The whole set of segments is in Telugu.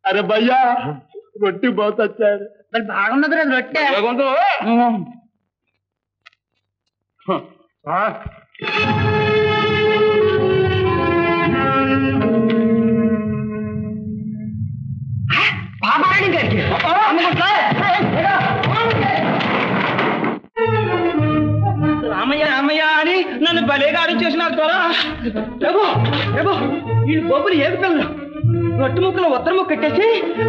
अरे भैया रोटी बहुत अच्छा है బాగున్నది రొట్టె పాపారాయణ గారికి రామయ్య రామయ్య అని నన్ను భలేగా ఆడించేసినారు త్వర ఈ బొబ్బులు ఏమి పిల్లలు రొట్టె ముక్కలు ఉత్తర ముక్క కట్టేసి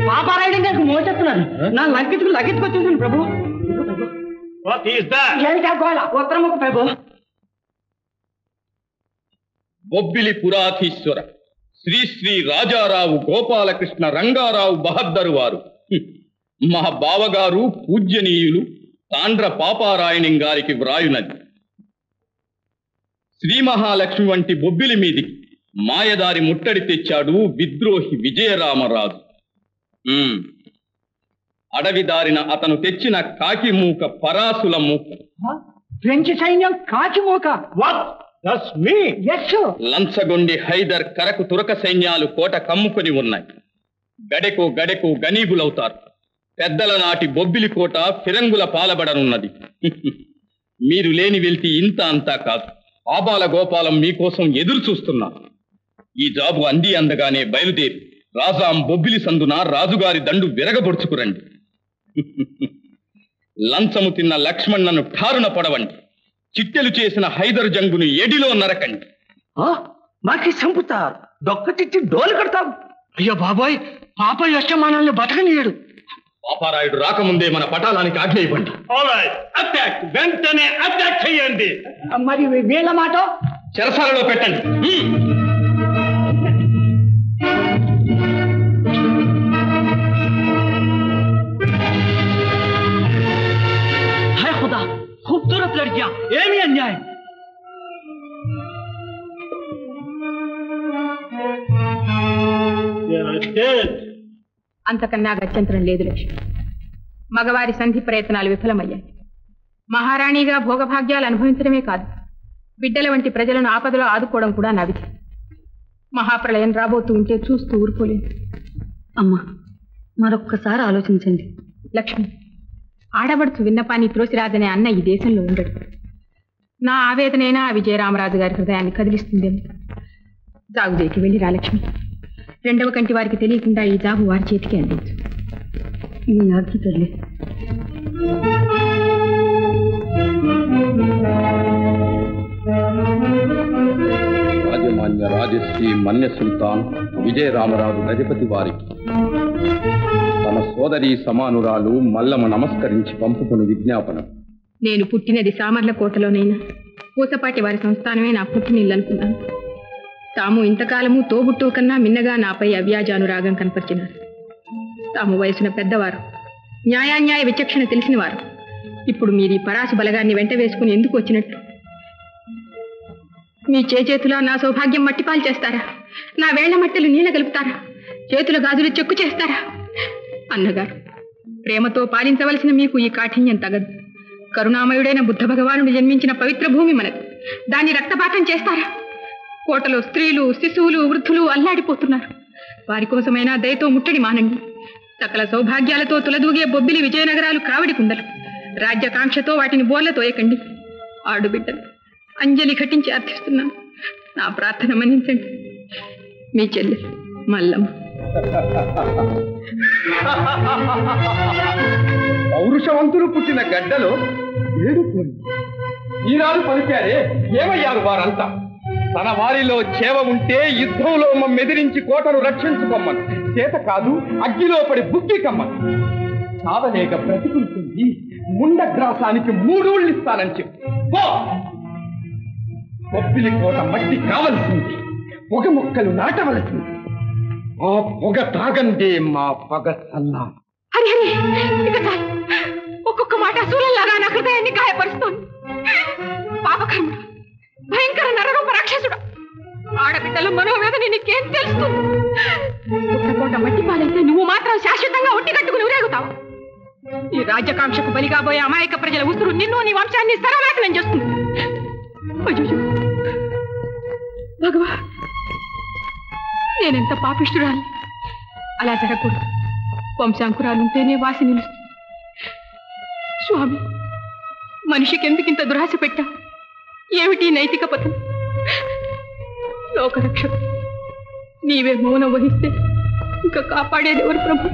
పాపారాయణ గారికి మోచేస్తున్నారు నా లగ్గెత్తుకొచ్చేసాను ప్రభు ఉత్తర ముక్క ప్రభు బొబ్బిలి పురాధీశ్వర శ్రీ శ్రీ రాజారావు గోపాలకృష్ణ రంగారావు బహద్దరు వారు మా బావగారు పూజ్యనీయులు తాండ్ర పాపారాయణం గారికి వ్రాయునది. శ్రీ మహాలక్ష్మి వంటి బొబ్బిలి మీదికి మాయదారి ముట్టడి తెచ్చాడు విద్రోహి విజయరామరాజు. అడవిదారిన అతను తెచ్చిన కాకి మూక పరాసుల మూక. ఫ్రెంచ్ సైన్యం కాకి మూక. లంచగొండి హైదర్ కరకు తురక సైన్యాలు కోట కమ్ముకొని ఉన్నాయి. గడెకు గడెకు గనీబులవుతారు. పెద్దల నాటి బొబ్బిలి కోట ఫిరంగుల పాలబడనున్నది. మీరు లేని వెళ్తి ఇంత అంతా కాదు. ఆబాల గోపాలం మీకోసం ఎదురు చూస్తున్నా. ఈ జాబు అంది అందగానే బయలుదేరి రాజాం బొబ్బిలి సందున రాజుగారి దండు విరగబొడుచుకురండి. లంచము తిన్న లక్ష్మణ్ణను ఠారున పొడవండి. చిట్టెలు చేసిన హైదర్ జంగును ఎడిలో నరకండి. మాకి చంపుతారు, దొక్క తిట్టి డోలు కడతాం. అయ్యో బాబాయ్, పాప యష్టమానాలను బతకనీయడు. పాపారాయుడు రాకముందే మన పటాలానికి ఆజ్ఞ ఇవ్వండి. అటాక్ వెంటనే అటాక్ చేయండి. మరి వీళ్ళ మాట చెరసాలలో పెట్టండి. హై ఖుదా, ఖూబ్సూరత్ లడ్కియా, ఏమి అన్యాయం. అంతకన్నా గత్యంతరం లేదు లక్ష్మి. మగవారి సంధి ప్రయత్నాలు విఫలమయ్యాయి. మహారాణిగా భోగభాగ్యాలు అనుభవించడమే కాదు, బిడ్డల వంటి ప్రజలను ఆపదలో ఆదుకోవడం కూడా నా విధి. మహాప్రళయం రాబోతూ ఉంటే చూస్తూ ఊరుకోలేదు. అమ్మా, మరొక్కసారి ఆలోచించండి. లక్ష్మి, ఆడబడుచు విన్నపాన్ని త్రోసిరాదనే అన్న ఈ దేశంలో ఉండడు. నా ఆవేదనైనా ఆ విజయరామరాజు గారి హృదయాన్ని కదిలిస్తుందేమో. జాగుదేకి వెళ్ళి రా లక్ష్మి. రెండవ కంటి వారికి తెలియకుండా ఈ జాబు వారి చేతికి అందించు. మీ ఆజ్ఞ తల్లి. రాజమాన్య రాజశ్రీ మన్య సుల్తాన్ విజయరామరాజు గజపతి వారికి తమ సోదరి సమానురాలు మల్లమ్మ నమస్కరించి పంపుకుని విజ్ఞాపన. నేను పుట్టినది సామర్ల కోటలోనైనా పూసపాటి వారి సంస్థానమే నా పుట్టినిల్లు అనుకున్నాను. తాము ఇంతకాలము తోబుట్టు కన్నా మిన్నగా నాపై అవ్యాజానురాగం కనపరిచినారు. తాము వయసున పెద్దవారు, న్యాయాన్యాయ విచక్షణ తెలిసినవారు. ఇప్పుడు మీరు ఈ పరాసి బలగాన్ని వెంట వేసుకుని ఎందుకు వచ్చినట్లు? మీ చేతులా నా సౌభాగ్యం మట్టిపాలు చేస్తారా? నా వేళ్ల మట్టెలు నీళ్ళ గలుపుతారా? చేతుల గాజులు చెక్కు చేస్తారా? అన్నగారు, ప్రేమతో పాలించవలసిన మీకు ఈ కాఠిన్యం తగదు. కరుణామయుడైన బుద్ధ భగవానుడు జన్మించిన పవిత్ర భూమి మనది. దాన్ని రక్తపాతం చేస్తారా? కోటలో స్త్రీలు, శిశువులు, వృద్ధులు అల్లాడిపోతున్నారు. వారి కోసమైనా దయతో ముట్టడి మానండి. సకల సౌభాగ్యాలతో తులదూగే బొబ్బిలి విజయనగరాలు కావడి కుండలు. రాజ్యకాంక్షతో వాటిని బోర్లతో ఏకండి. ఆడుబిడ్డలు అంజలి ఘటించి అర్థిస్తున్నాను. నా ప్రార్థన మన్నించండి. మీ చెల్లి మల్లమ్మ. పౌరుషవంతులు పుట్టిన గడ్డలో ఏడుకోండి. ఈనాడు పలికారే, ఏమయ్యారు వారంతా? తన వారిలో చేవ ఉంటే యుద్ధంలో మమ్మెదిరించి కోటను రక్షించుకోమ్మను. చేత కాదు, అగ్గిలో పడి బుక్కి కమ్మను. సావలేక బ్రతికుంటుంది. ముండగ్రాసానికి 3 ఊళ్ళు ఇస్తానని చెప్పు. బొబ్బిలి కోట మట్టి కావలసింది, పొగ మొక్కలు నాటవలసింది. ఆ పొగ తాగందే మా పగ సన్నా. ఒక్కొక్క మాట సూలంలాగా నా హృదయాన్ని గాయపరుస్తోంది. పాపకర్ముడు, భయంకర నరరూప రాక్షసుడు, ఆడబిడ్డల మనోవేదని నీకేం తెలుస్తుంది? కోట మట్టి పాలైతే నువ్వు మాత్రం శాశ్వతంగా ఒట్టి కట్టుకుని ఊరేగుతావు. ఈ రాజ్యకాంక్షకు బలిగాబోయే అమాయక ప్రజల ఉసురు నిన్ను, నీ వంశాన్ని సర్వనాశనం చేస్తుంది. భగవా, నేనెంత పాపిష్టురాలి. అలా జరగకూడదు. వంశాంకురాలుంటేనే వాసి నిలుస్తుంది. స్వామి, మనిషికి ఎందుకింత దురాశ పెట్టా? ఏమిటి నైతిక పథం? లోకరక్షక, నీవే మౌనం వహిస్తే ఇంకా కాపాడేది ఎవరు ప్రభు?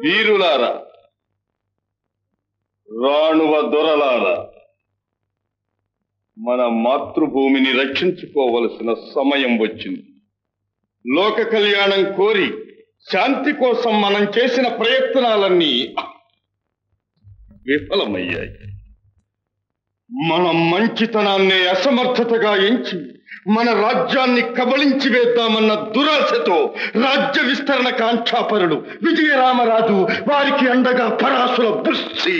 వీరులారా, రాణువ దొరలారా, మన మాతృభూమిని రక్షించుకోవలసిన సమయం వచ్చింది. లోక కళ్యాణం కోరి శాంతి కోసం మనం చేసిన ప్రయత్నాలన్నీ విఫలమయ్యాయి. మన మంచితనాన్నే అసమర్థతగా ఎంచి మన రాజ్యాన్ని కబళించి వేద్దామన్న దురాశతో రాజ్య విస్తరణ కాంక్షాపరుడు విజయరామరాజు వారికి అండగా పరాసుల బృష్టి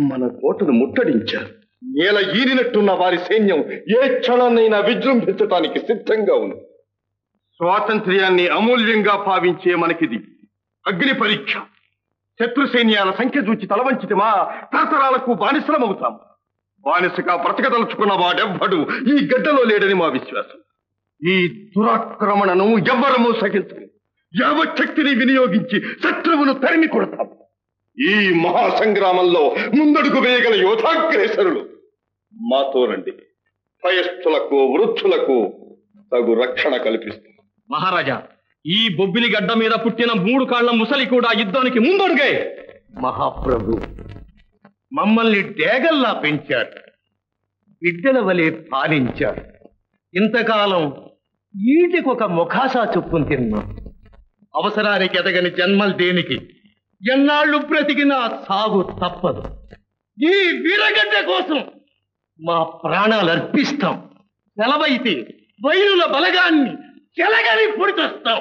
మన కోటను ముట్టడించారు. నేల ఈనినట్టున్న వారి సైన్యం ఏ క్షణాన్నైనా విజృంభించటానికి సిద్ధంగా ఉంది. స్వాతంత్ర్యాన్ని అమూల్యంగా భావించే మనకిది అగ్ని పరీక్ష. శత్రు సైన్యాల సంఖ్య చూచి తలవంచితమా తరతరాలకు బానిసలమవుతాం. బానిసగా బ్రతకదలుచుకున్న వాడెవ్వడు ఈ గడ్డలో లేడని మా విశ్వాసం. ఈ దురాక్రమణను ఎవ్వరము సహించము. యావచ్చక్తిని వినియోగించి శత్రువును తరిమి కొడతాం. ఈ మహాసంగ్రామంలో ముందడుగు వేయగల యోధాగ్రేసరులు మాతో రండి. భయస్థులకు వృద్ధులకు తగు రక్షణ కల్పిస్తాం. మహారాజా, ఈ బొబ్బిలి గడ్డ మీద పుట్టిన 3 కాళ్ల ముసలి కూడా యుద్ధానికి ముందడుగే. మహాప్రభు, మమ్మల్ని డేగల్లా పెంచారు, బిడ్డల వలె పాలించారు. ఇంతకాలం ఈటికొక ముఖాసా చొప్పును తిన్నాం. అవసరానికి ఎదగని జన్మలు దేనికి? ఎన్నాళ్ళు బ్రతికినా సాగు తప్పదు. ఈ వీరగడ్డ కోసం మా ప్రాణాలు అర్పిస్తాం. సెలవైతే వైరుల బలగాన్ని చెలగని పొడిచేస్తాం.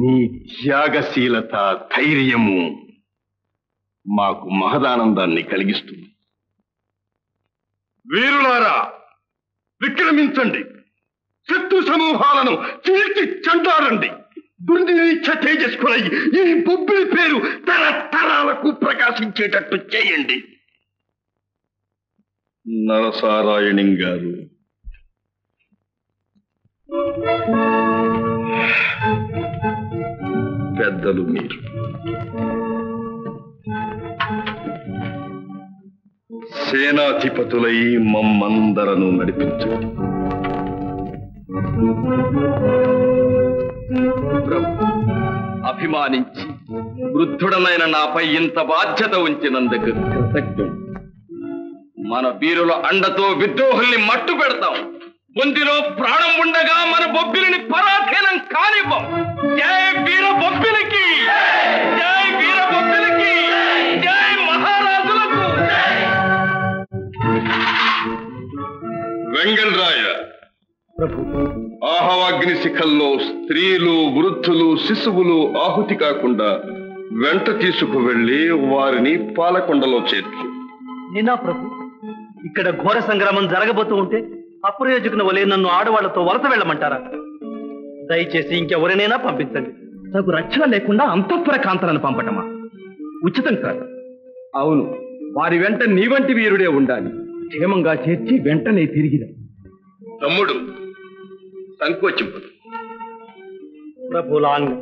మీ త్యాగశీలత, ధైర్యము మాకు మహదానందాన్ని కలిగిస్తుంది. వీరులారా, విక్రమించండి. శత్రు సమూహాలను చీల్చి చెండాడండి. దుర్నిరీక్ష తేజస్కులై ఈ బొబ్బిలి పేరు తరతరాలకు ప్రకాశించేటట్టు చేయండి. నరసారాయణం గారు, పెద్దలు మీరు. సేనాధిపతులై మమ్మందరను నడిపించండి. అభిమానించి వృద్ధుడనైన నాపై ఇంత బాధ్యత ఉంచినందుకు కృతజ్ఞుడు. మన వీరుల అండతో విద్రోహుల్ని మట్టు పెడతాం. బొందిలో ప్రాణం ఉండగా మన బొబ్బిలిని పరాధీనం కానివ్వం. జై వీర బొబ్బిలికి, జై వీర బొబ్బిలికి, జై మహారాజులకు. వెంగళరాయ ఆహవాగ్ని శిఖల్లో స్త్రీలు, వృద్ధులు, శిశువులు ఆహుతి కాకుండా వెంట తీసుకువెళ్లి వారిని పాలకొండలో చేర్చు. నేనా ప్రభు, ఇక్కడ ఘోర సంగ్రామం జరగబోతూ ఉంటే అప్రయోజకుని వలె నన్ను ఆడవాళ్లతో వలస వెళ్ళమంటారా? దయచేసి ఇంకెవరినైనా పంపించండి. నాకు రక్షణ లేకుండా అంతఃపుర కాంతలను పంపటమా? ఉచితం కాదు. అవును, వారి వెంట నీ వంటి వీరుడే ఉండాలి. క్షేమంగా చేర్చి వెంటనే తిరిగిన. తమ్ముడు, సంకోచింపదు. ప్రభులాంగ్